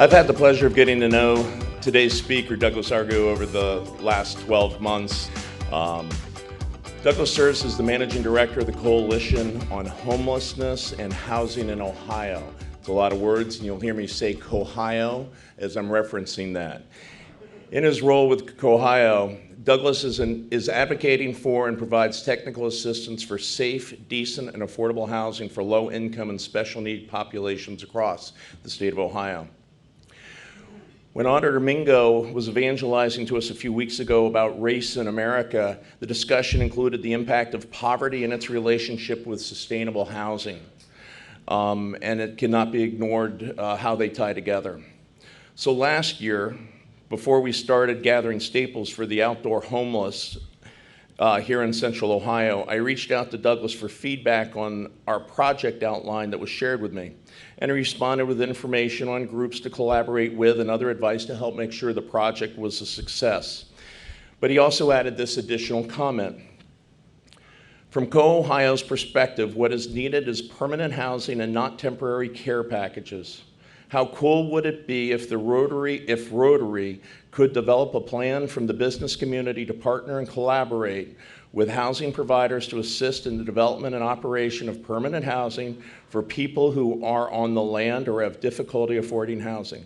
I've had the pleasure of getting to know today's speaker, Douglas Argo, over the last 12 months. Douglas serves as the Managing Director of the Coalition on Homelessness and Housing in Ohio. It's a lot of words, and you'll hear me say Cohio as I'm referencing that. In his role with Cohio, Douglas is advocating for and provides technical assistance for safe, decent, and affordable housing for low-income and special need populations across the state of Ohio. When Auditor Mingo was evangelizing to us a few weeks ago about race in America, the discussion included the impact of poverty and its relationship with sustainable housing. And it cannot be ignored how they tie together. So last year, before we started gathering staples for the outdoor homeless here in Central Ohio, I reached out to Douglas for feedback on our project outline that was shared with me. And he responded with information on groups to collaborate with and other advice to help make sure the project was a success. But he also added this additional comment. From Co-Ohio's perspective, what is needed is permanent housing and not temporary care packages. How cool would it be if Rotary could develop a plan from the business community to partner and collaborate with housing providers to assist in the development and operation of permanent housing for people who are on the land or have difficulty affording housing.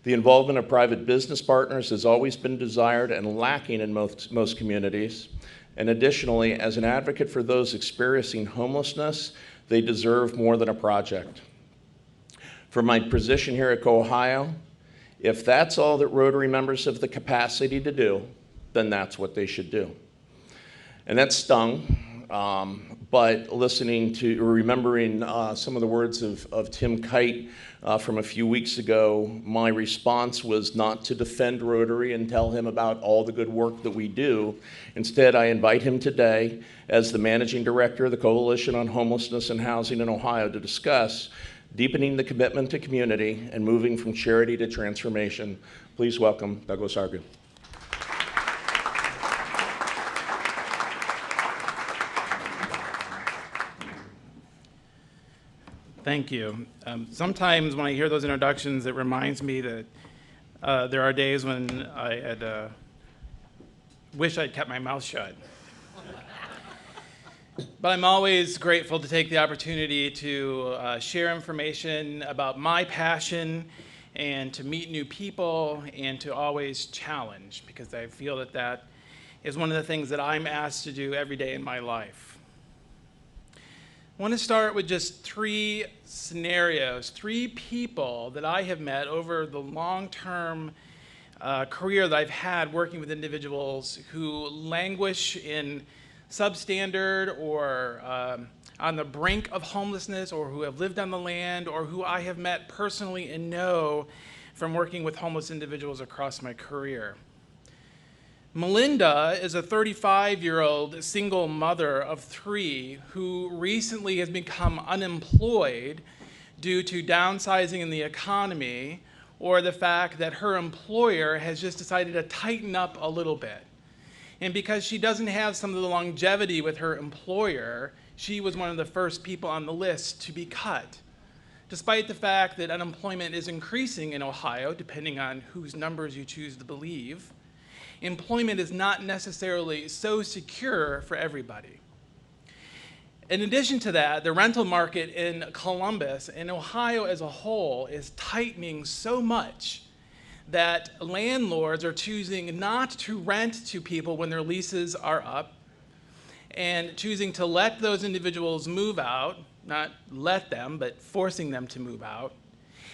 The involvement of private business partners has always been desired and lacking in most communities. And additionally, as an advocate for those experiencing homelessness, they deserve more than a project. For my position here at Co-Ohio, if that's all that Rotary members have the capacity to do, then that's what they should do. And that stung, but listening to, or remembering some of the words of Tim Kite from a few weeks ago, my response was not to defend Rotary and tell him about all the good work that we do. Instead, I invite him today as the Managing Director of the Coalition on Homelessness and Housing in Ohio to discuss deepening the commitment to community and moving from charity to transformation. Please welcome Douglas Argo. Thank you. Sometimes when I hear those introductions, it reminds me that there are days when I wish I'd kept my mouth shut. But I'm always grateful to take the opportunity to share information about my passion and to meet new people and to always challenge, because I feel that that is one of the things that I'm asked to do every day in my life. I want to start with just three scenarios, three people that I have met over the long-term career that I've had working with individuals who languish in substandard or on the brink of homelessness, or who have lived on the land, or who I have met personally and know from working with homeless individuals across my career. Melinda is a 35-year-old single mother of three who recently has become unemployed due to downsizing in the economy, or the fact that her employer has just decided to tighten up a little bit. And because she doesn't have some of the longevity with her employer, she was one of the first people on the list to be cut. Despite the fact that unemployment is increasing in Ohio, depending on whose numbers you choose to believe, employment is not necessarily so secure for everybody. In addition to that, the rental market in Columbus and Ohio as a whole is tightening so much that landlords are choosing not to rent to people when their leases are up, and choosing to let those individuals move out, not let them, but forcing them to move out,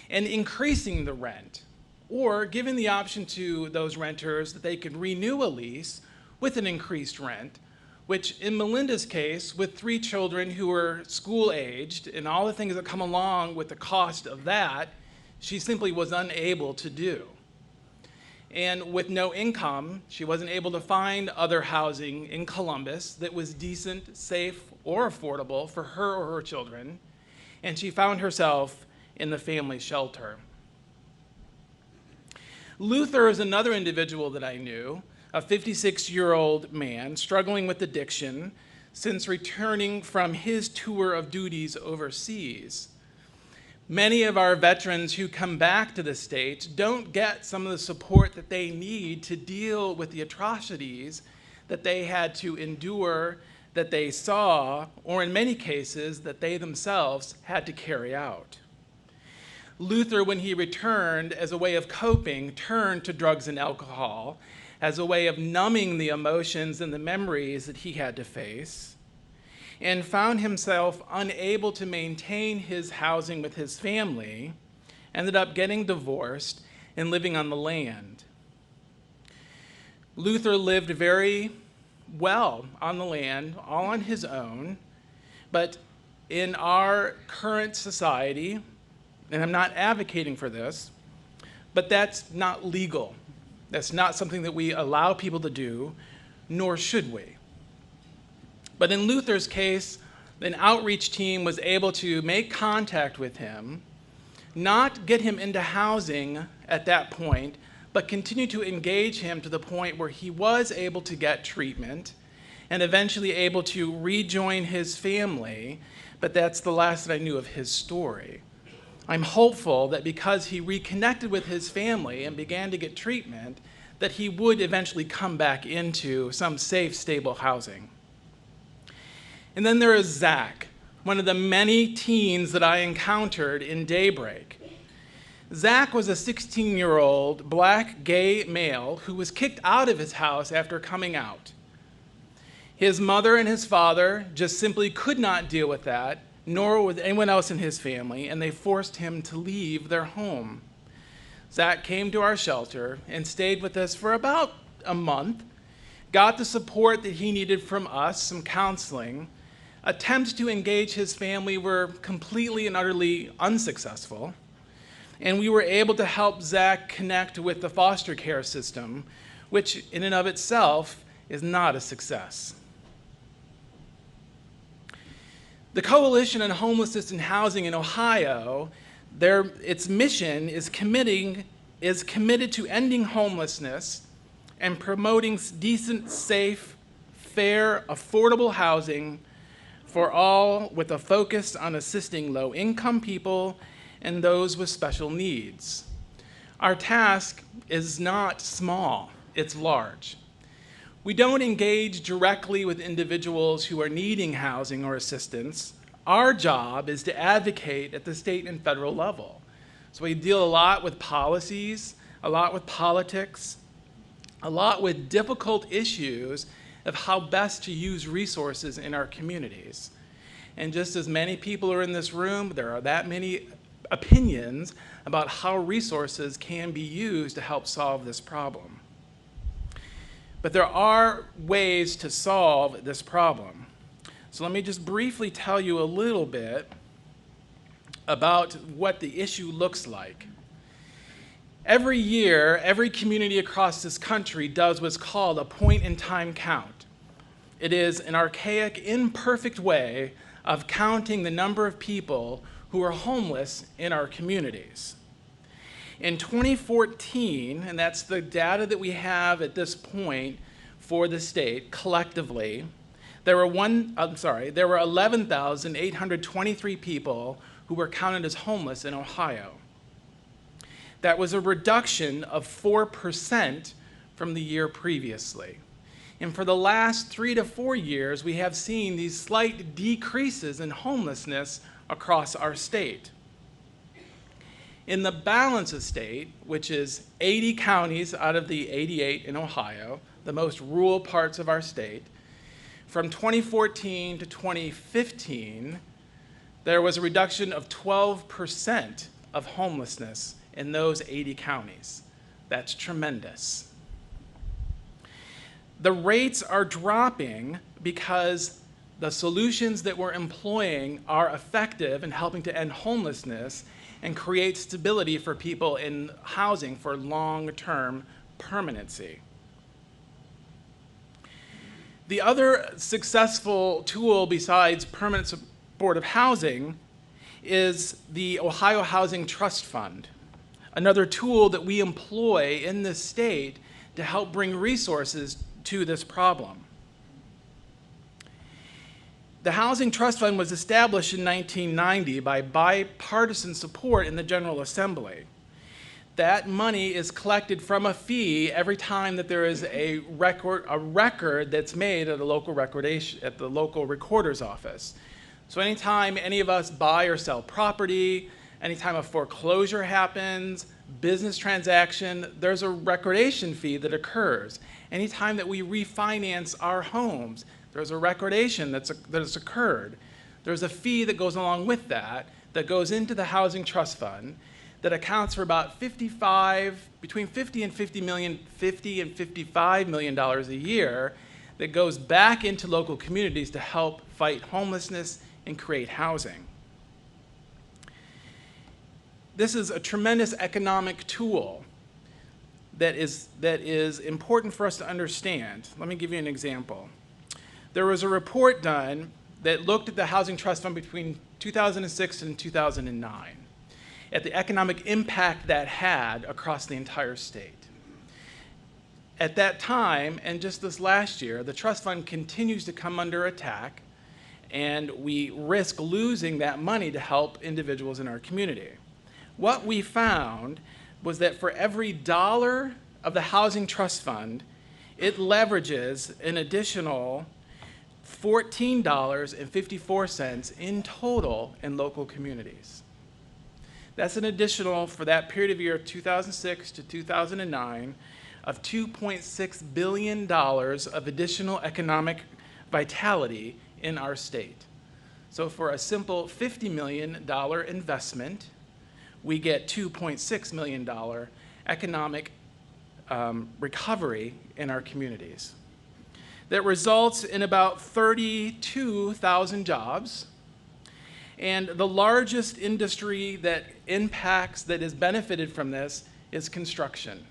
and increasing the rent, or giving the option to those renters that they could renew a lease with an increased rent, which in Melinda's case, with three children who are school-aged and all the things that come along with the cost of that, she simply was unable to do. And with no income, she wasn't able to find other housing in Columbus that was decent, safe, or affordable for her or her children, and she found herself in the family shelter. Luther is another individual that I knew, a 56-year-old man struggling with addiction since returning from his tour of duties overseas. Many of our veterans who come back to the state don't get some of the support that they need to deal with the atrocities that they had to endure, that they saw, or in many cases, that they themselves had to carry out. Luther, when he returned as a way of coping, turned to drugs and alcohol as a way of numbing the emotions and the memories that he had to face, and found himself unable to maintain his housing with his family, ended up getting divorced and living on the land. Luther lived very well on the land, all on his own, but in our current society, and I'm not advocating for this, but that's not legal. That's not something that we allow people to do, nor should we. But in Luther's case, an outreach team was able to make contact with him, not get him into housing at that point, but continue to engage him to the point where he was able to get treatment and eventually able to rejoin his family, but that's the last that I knew of his story. I'm hopeful that because he reconnected with his family and began to get treatment, that he would eventually come back into some safe, stable housing. And then there is Zach, one of the many teens that I encountered in Daybreak. Zach was a 16-year-old black gay male who was kicked out of his house after coming out. His mother and his father just simply could not deal with that, nor with anyone else in his family, and they forced him to leave their home. Zach came to our shelter and stayed with us for about a month, got the support that he needed from us, some counseling. Attempts to engage his family were completely and utterly unsuccessful, and we were able to help Zach connect with the foster care system, which in and of itself is not a success. The Coalition on Homelessness and Housing in Ohio, its mission is committed to ending homelessness and promoting decent, safe, fair, affordable housing for all, with a focus on assisting low-income people and those with special needs. Our task is not small, it's large. We don't engage directly with individuals who are needing housing or assistance. Our job is to advocate at the state and federal level. So we deal a lot with policies, a lot with politics, a lot with difficult issues of how best to use resources in our communities. And just as many people are in this room, there are that many opinions about how resources can be used to help solve this problem. But there are ways to solve this problem. So let me just briefly tell you a little bit about what the issue looks like. Every year, every community across this country does what's called a point-in-time count. It is an archaic, imperfect way of counting the number of people who are homeless in our communities. In 2014, and that's the data that we have at this point for the state collectively, there were 11,823 people who were counted as homeless in Ohio. That was a reduction of 4% from the year previously. And for the last 3 to 4 years, we have seen these slight decreases in homelessness across our state. In the balance of state, which is 80 counties out of the 88 in Ohio, the most rural parts of our state, from 2014 to 2015, there was a reduction of 12% of homelessness in those 80 counties. That's tremendous. The rates are dropping because the solutions that we're employing are effective in helping to end homelessness and create stability for people in housing for long-term permanency. The other successful tool besides permanent supportive housing is the Ohio Housing Trust Fund, another tool that we employ in this state to help bring resources to this problem. The Housing Trust Fund was established in 1990 by bipartisan support in the General Assembly. That money is collected from a fee every time that there is a record that's made at the local recorder's office. So anytime any of us buy or sell property, anytime a foreclosure happens, business transaction, there's a recordation fee that occurs. Anytime that we refinance our homes, there's a recordation that's occurred. There's a fee that goes along with that goes into the Housing Trust Fund that accounts for about between $50 and $55 million a year that goes back into local communities to help fight homelessness and create housing. This is a tremendous economic tool that is important for us to understand. Let me give you an example. There was a report done that looked at the Housing Trust Fund between 2006 and 2009, at the economic impact that had across the entire state. At that time, and just this last year, the trust fund continues to come under attack, and we risk losing that money to help individuals in our community. What we found was that for every dollar of the Housing Trust Fund, it leverages an additional $14.54 in total in local communities. That's an additional, for that period of year, 2006 to 2009, of $2.6 billion of additional economic vitality in our state. So for a simple $50 million investment, we get $2.6 million economic recovery in our communities. That results in about 32,000 jobs. And the largest industry that is benefited from this is construction,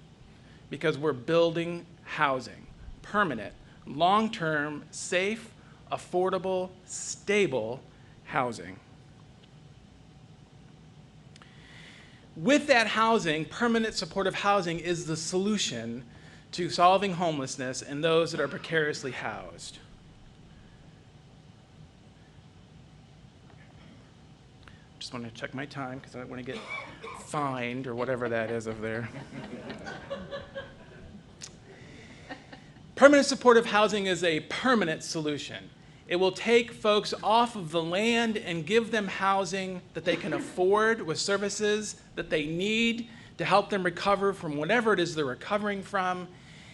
because we're building housing, permanent, long-term, safe, affordable, stable housing. With that housing, permanent supportive housing is the solution to solving homelessness and those that are precariously housed. Just want to check my time because I don't want to get fined or whatever that is over there. Permanent supportive housing is a permanent solution. It will take folks off of the land and give them housing that they can afford with services that they need to help them recover from whatever it is they're recovering from,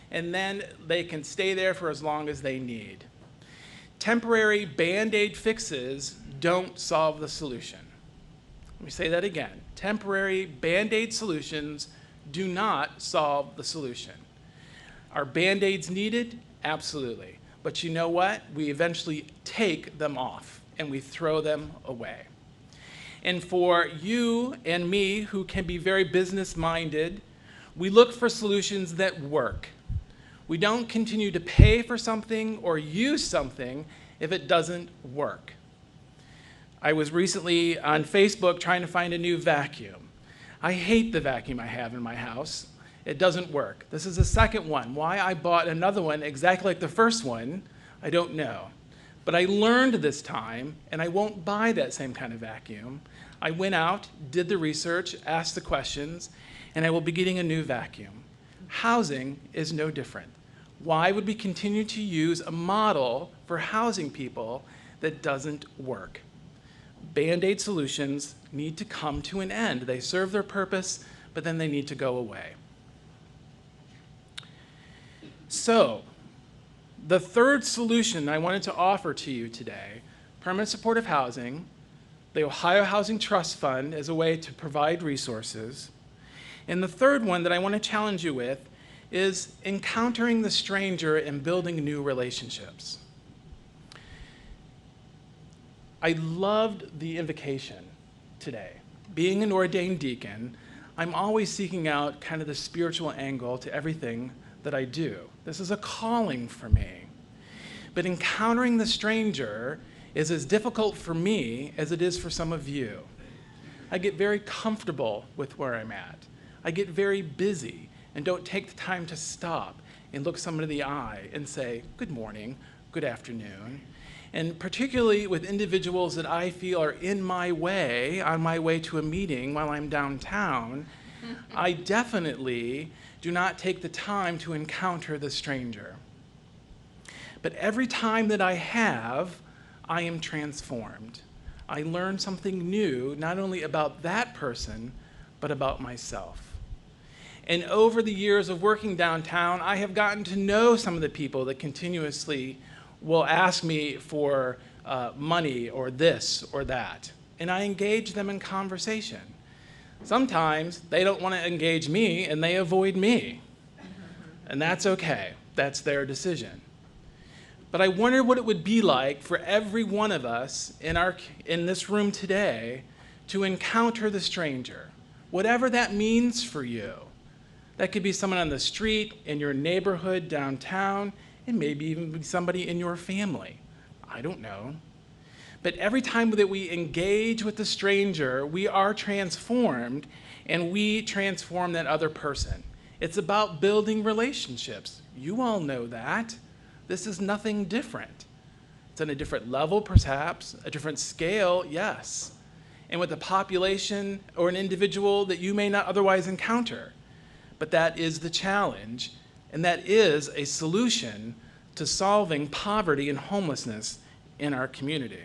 and then they can stay there for as long as they need. Temporary Band-Aid fixes don't solve the solution. Let me say that again. Temporary Band-Aid solutions do not solve the solution. Are Band-Aids needed? Absolutely. But you know what? We eventually take them off and we throw them away. And for you and me, who can be very business-minded, we look for solutions that work. We don't continue to pay for something or use something if it doesn't work. I was recently on Facebook trying to find a new vacuum. I hate the vacuum I have in my house. It doesn't work. This is the second one. Why I bought another one exactly like the first one, I don't know. But I learned this time, and I won't buy that same kind of vacuum. I went out, did the research, asked the questions, and I will be getting a new vacuum. Housing is no different. Why would we continue to use a model for housing people that doesn't work? Band-Aid solutions need to come to an end. They serve their purpose, but then they need to go away. So, the third solution I wanted to offer to you today, permanent supportive housing, the Ohio Housing Trust Fund as a way to provide resources, and the third one that I want to challenge you with is encountering the stranger and building new relationships. I loved the invocation today. Being an ordained deacon, I'm always seeking out kind of the spiritual angle to everything that I do. This is a calling for me. But encountering the stranger is as difficult for me as it is for some of you. I get very comfortable with where I'm at. I get very busy and don't take the time to stop and look someone in the eye and say, good morning, good afternoon. And particularly with individuals that I feel are in my way, on my way to a meeting while I'm downtown, I definitely do not take the time to encounter the stranger. But every time that I have, I am transformed. I learn something new, not only about that person, but about myself. And over the years of working downtown, I have gotten to know some of the people that continuously will ask me for money or this or that. And I engage them in conversation. Sometimes they don't want to engage me and they avoid me. And that's okay. That's their decision. But I wonder what it would be like for every one of us in this room today to encounter the stranger, whatever that means for you. That could be someone on the street, in your neighborhood, downtown, and maybe even somebody in your family. I don't know. But every time that we engage with the stranger, we are transformed, and we transform that other person. It's about building relationships. You all know that. This is nothing different. It's on a different level, perhaps, a different scale, yes. And with a population or an individual that you may not otherwise encounter. But that is the challenge, and that is a solution to solving poverty and homelessness in our community.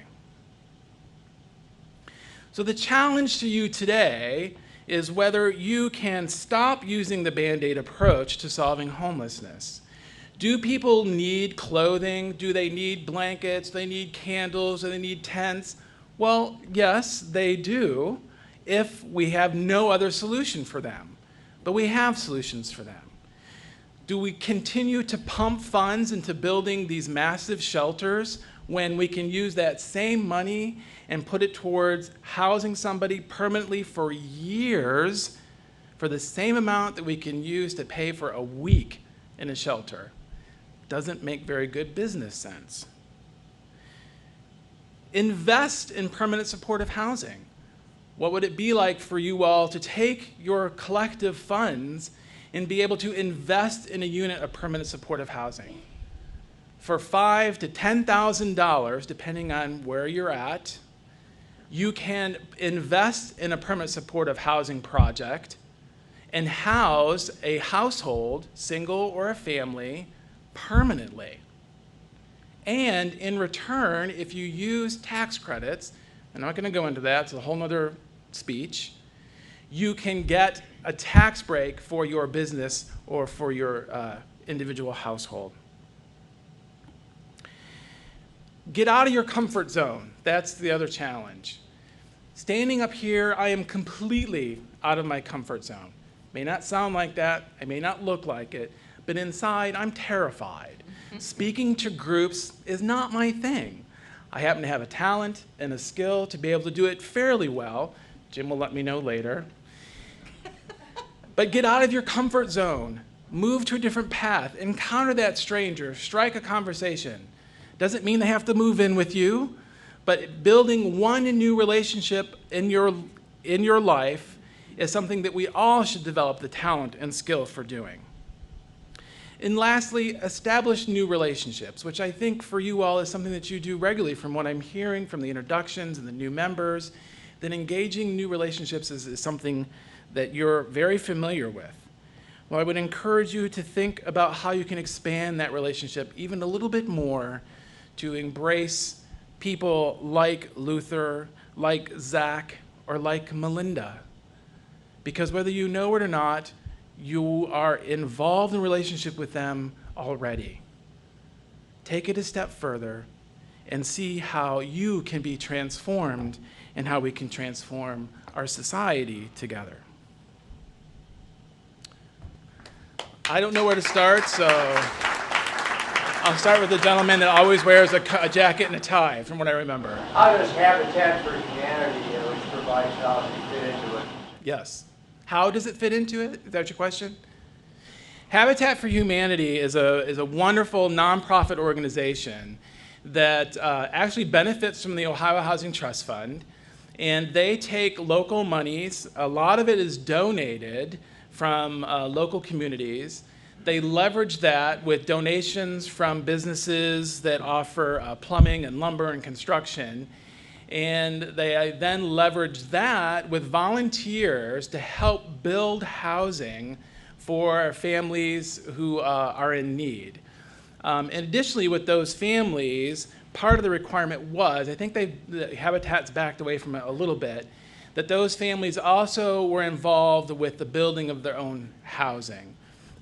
So the challenge to you today is whether you can stop using the Band-Aid approach to solving homelessness. Do people need clothing? Do they need blankets? Do they need candles? Do they need tents? Well, yes, they do, if we have no other solution for them. But we have solutions for them. Do we continue to pump funds into building these massive shelters when we can use that same money and put it towards housing somebody permanently for years for the same amount that we can use to pay for a week in a shelter? Doesn't make very good business sense. Invest in permanent supportive housing. What would it be like for you all to take your collective funds and be able to invest in a unit of permanent supportive housing? For $5,000 to $10,000, depending on where you're at, you can invest in a permanent supportive housing project and house a household, single or a family, permanently. And in return, if you use tax credits, I'm not going to go into that, it's a whole other speech, you can get a tax break for your business or for your individual household. Get out of your comfort zone. That's the other challenge. Standing up here, I am completely out of my comfort zone. May not sound like that, I may not look like it, but inside I'm terrified. Speaking to groups is not my thing. I happen to have a talent and a skill to be able to do it fairly well. Jim will let me know later. But get out of your comfort zone. Move to a different path. Encounter that stranger. Strike a conversation. Doesn't mean they have to move in with you, but building one new relationship in your life is something that we all should develop the talent and skill for doing. And lastly, establish new relationships, which I think for you all is something that you do regularly from what I'm hearing from the introductions and the new members. Then engaging new relationships is something that you're very familiar with. Well, I would encourage you to think about how you can expand that relationship even a little bit more to embrace people like Luther, like Zach, or like Melinda. Because whether you know it or not, you are involved in a relationship with them already. Take it a step further and see how you can be transformed and how we can transform our society together. I don't know where to start, so I'll start with the gentleman that always wears a jacket and a tie, from what I remember. How does Habitat for Humanity, which provides housing, fit into it? Yes. How does it fit into it? Is that your question? Habitat for Humanity is a wonderful nonprofit organization that actually benefits from the Ohio Housing Trust Fund. And they take local monies. A lot of it is donated from local communities. They leverage that with donations from businesses that offer plumbing and lumber and construction. And they then leverage that with volunteers to help build housing for families who are in need. And additionally, with those families, part of the requirement was, I think the Habitat's backed away from it a little bit, that those families also were involved with the building of their own housing.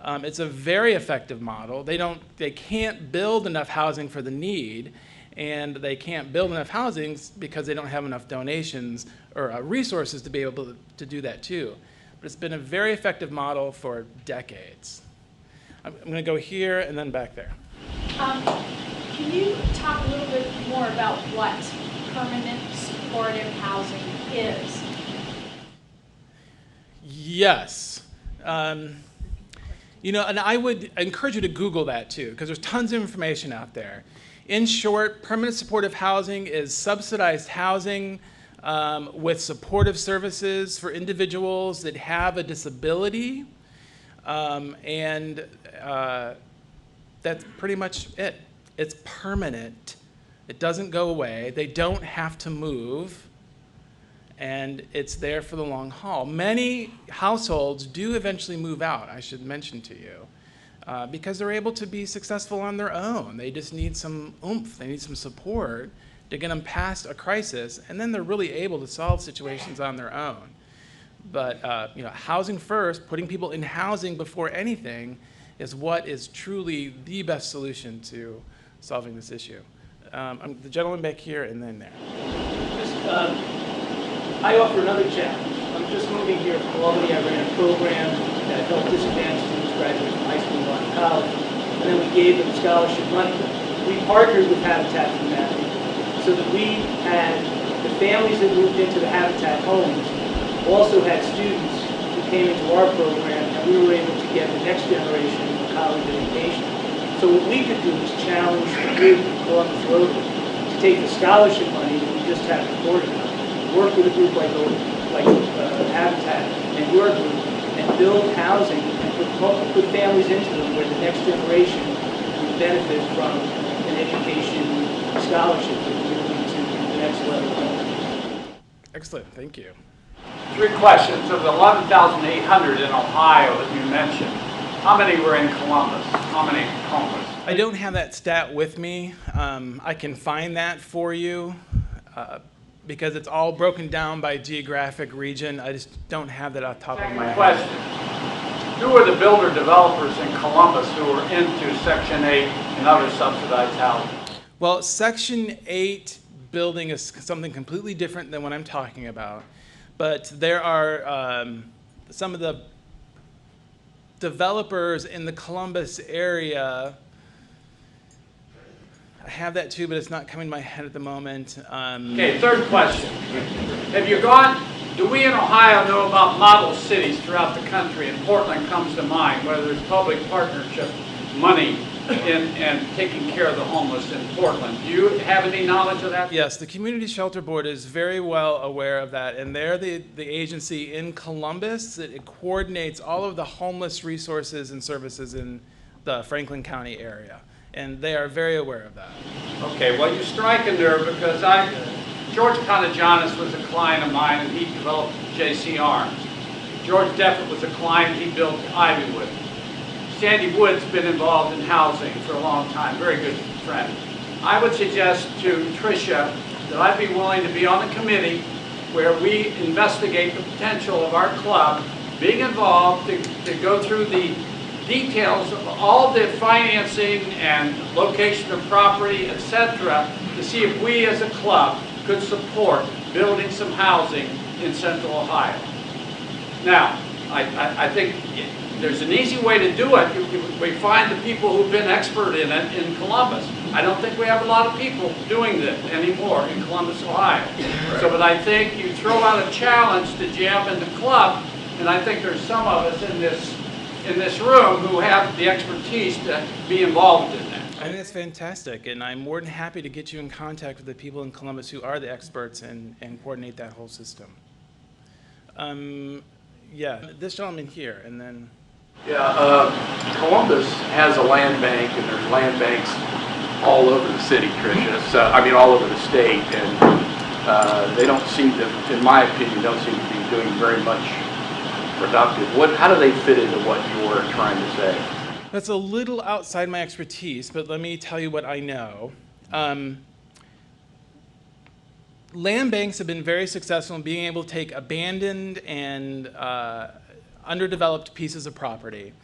It's a very effective model. They can't build enough housing for the need, and they can't build enough housing because they don't have enough donations or resources to be able to do that too. But it's been a very effective model for decades. I'm going to go here and then back there. Can you talk a little bit more about what permanent supportive housing is? Yes. You know, and I would encourage you to Google that too, because there's tons of information out there. In short, permanent supportive housing is subsidized housing with supportive services for individuals that have a disability, and that's pretty much it. It's permanent. It doesn't go away. They don't have to move, and it's there for the long haul. Many households do eventually move out, I should mention to you, because they're able to be successful on their own. They just need some oomph. They need some support to get them past a crisis, and then they're really able to solve situations on their own. But you know, housing first, putting people in housing before anything, is what is truly the best solution to solving this issue. The gentleman back here and then there. I offer another challenge. I'm just moving here from Albany. I ran a program that helped disadvantaged students graduate from high school and go on to college, and then we gave them scholarship money. We partnered with Habitat for Humanity so that we had the families that moved into the Habitat homes also had students who came into our program, and we were able to get the next generation of college education. So what we could do is challenge the group of ColumbusRotary to take the scholarship money that we just had reported on, work with a group like Habitat and your group, and build housing and put families into them where the next generation would benefit from an education scholarship that would move them to the next level. Excellent, thank you. 3 questions. Of the 11,800 in Ohio that you mentioned, how many were in Columbus? How many homeless? I don't have that stat with me. I can find that for you because it's all broken down by geographic region. I just don't have that off the top of my head. Question. Who are the builder developers in Columbus who are into Section 8 and other subsidized housing? Well, Section 8 building is something completely different than what I'm talking about. But there are some of the developers in the Columbus area. I have that too, but it's not coming to my head at the moment. Okay, 3rd question. Have you gone, do we in Ohio know about model cities throughout the country? And Portland comes to mind, whether there's public partnership money in taking care of the homeless in Portland. Do you have any knowledge of that? Yes, the Community Shelter Board is very well aware of that, and they're the agency in Columbus that it coordinates all of the homeless resources and services in the Franklin County area, and they are very aware of that. Okay, well, you strike a nerve because George Conajonis was a client of mine, and he developed J.C. Arms. George Deffett was a client, he built Ivywood. Sandy Wood's been involved in housing for a long time, very good friend. I would suggest to Tricia that I'd be willing to be on the committee where we investigate the potential of our club being involved to go through the details of all the financing and location of property, etc., to see if we as a club could support building some housing in Central Ohio. Now, I think there's an easy way to do it. We find the people who've been expert in it in Columbus. I don't think we have a lot of people doing this anymore in Columbus, Ohio. Right. So, but I think you throw out a challenge to jam in the club, and I think there's some of us in this room who have the expertise to be involved in that. I think that's fantastic, and I'm more than happy to get you in contact with the people in Columbus who are the experts and coordinate that whole system. Yeah, this gentleman here, and then... Yeah, Columbus has a land bank, and there's land banks all over the city, Tricia. So, I mean, all over the state, and they don't seem to, in my opinion, don't seem to be doing very much productive. How do they fit into what you're trying to say? That's a little outside my expertise, but let me tell you what I know. Land banks have been very successful in being able to take abandoned and underdeveloped pieces of property,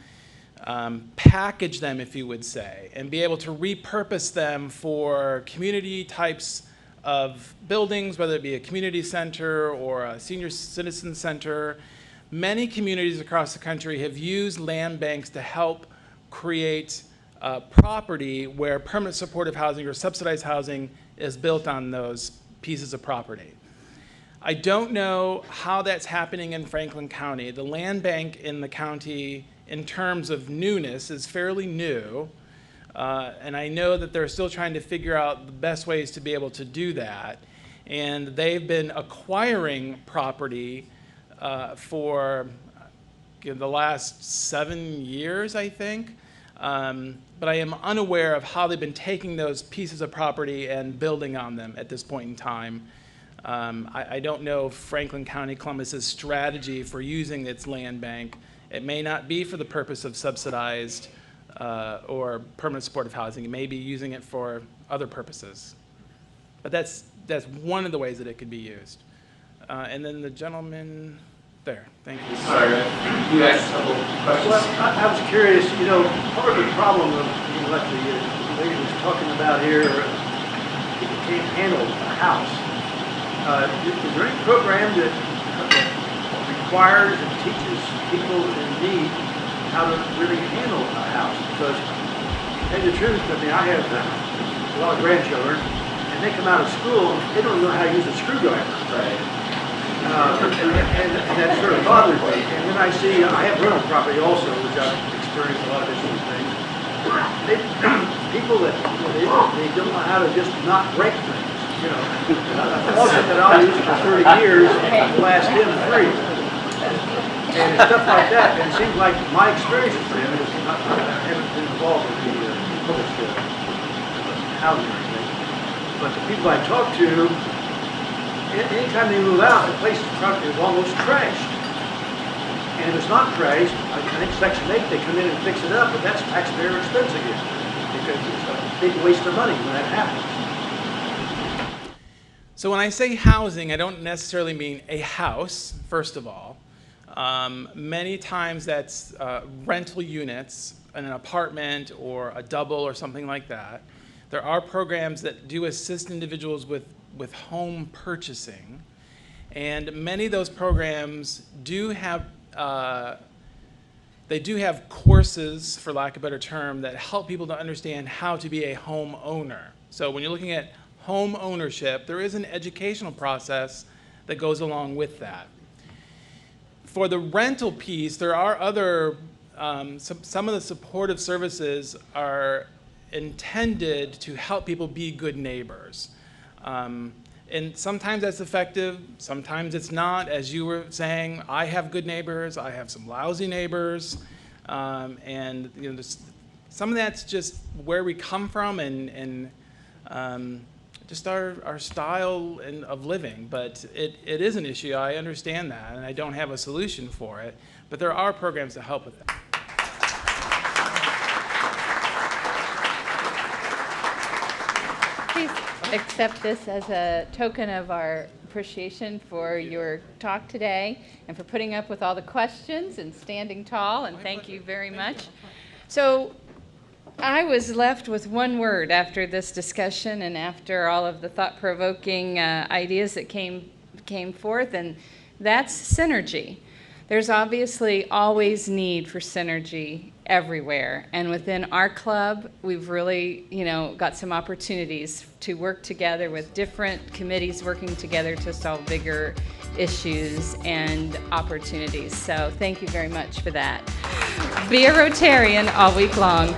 package them, if you would say, and be able to repurpose them for community types of buildings, whether it be a community center or a senior citizen center. Many communities across the country have used land banks to help create property where permanent supportive housing or subsidized housing is built on those pieces of property. I don't know how that's happening in Franklin County. The land bank in the county, in terms of newness, is fairly new. And I know that they're still trying to figure out the best ways to be able to do that. And they've been acquiring property for the last 7 years, I think. But I am unaware of how they've been taking those pieces of property and building on them at this point in time. I don't know Franklin County, Columbus's strategy for using its land bank. It may not be for the purpose of subsidized or permanent supportive housing. It may be using it for other purposes. But that's one of the ways that it could be used. And then the gentleman there, thank you. Sorry, you asked a couple questions. Well, I was curious, part of the problem of what the lady was talking about here, people can't handle a house. Is there any program that requires and teaches people in need how to really handle a house? Because, to tell you the truth, I have a lot of grandchildren, and they come out of school, they don't know how to use a screwdriver. Right. And that sort of bothers me. And then I see, I have rental property also, which I've experienced a lot of different things. People that they don't know how to just not break things. A faucet that I'll use for 30 years will last them 3. And stuff like that. And it seems like my experience with them is I haven't been involved with the public housing or anything. But the people I talk to, anytime they move out, the place is almost trashed. And if it's not trashed, I think Section 8, they come in and fix it up, but that's taxpayer expense again. Because it's a big waste of money when that happens. So when I say housing, I don't necessarily mean a house, first of all. Many times that's rental units in an apartment or a double or something like that. There are programs that do assist individuals with home purchasing, and many of those programs do have courses, for lack of a better term, that help people to understand how to be a home owner. So when you're looking at home ownership, there is an educational process that goes along with that. For the rental piece, there are other, some of the supportive services are intended to help people be good neighbors. And sometimes that's effective, sometimes it's not. As you were saying, I have good neighbors, I have some lousy neighbors, and some of that's just where we come from and just our style of living. But it is an issue, I understand that, and I don't have a solution for it, but there are programs to help with that. Please accept this as a token of our appreciation for your talk today and for putting up with all the questions and standing tall, and thank you very much. So I was left with one word after this discussion and after all of the thought-provoking ideas that came forth, and that's synergy. There's obviously always need for synergy everywhere, and within our club, we've really, got some opportunities to work together with different committees working together to solve bigger issues and opportunities. So thank you very much for that. Be a Rotarian all week long.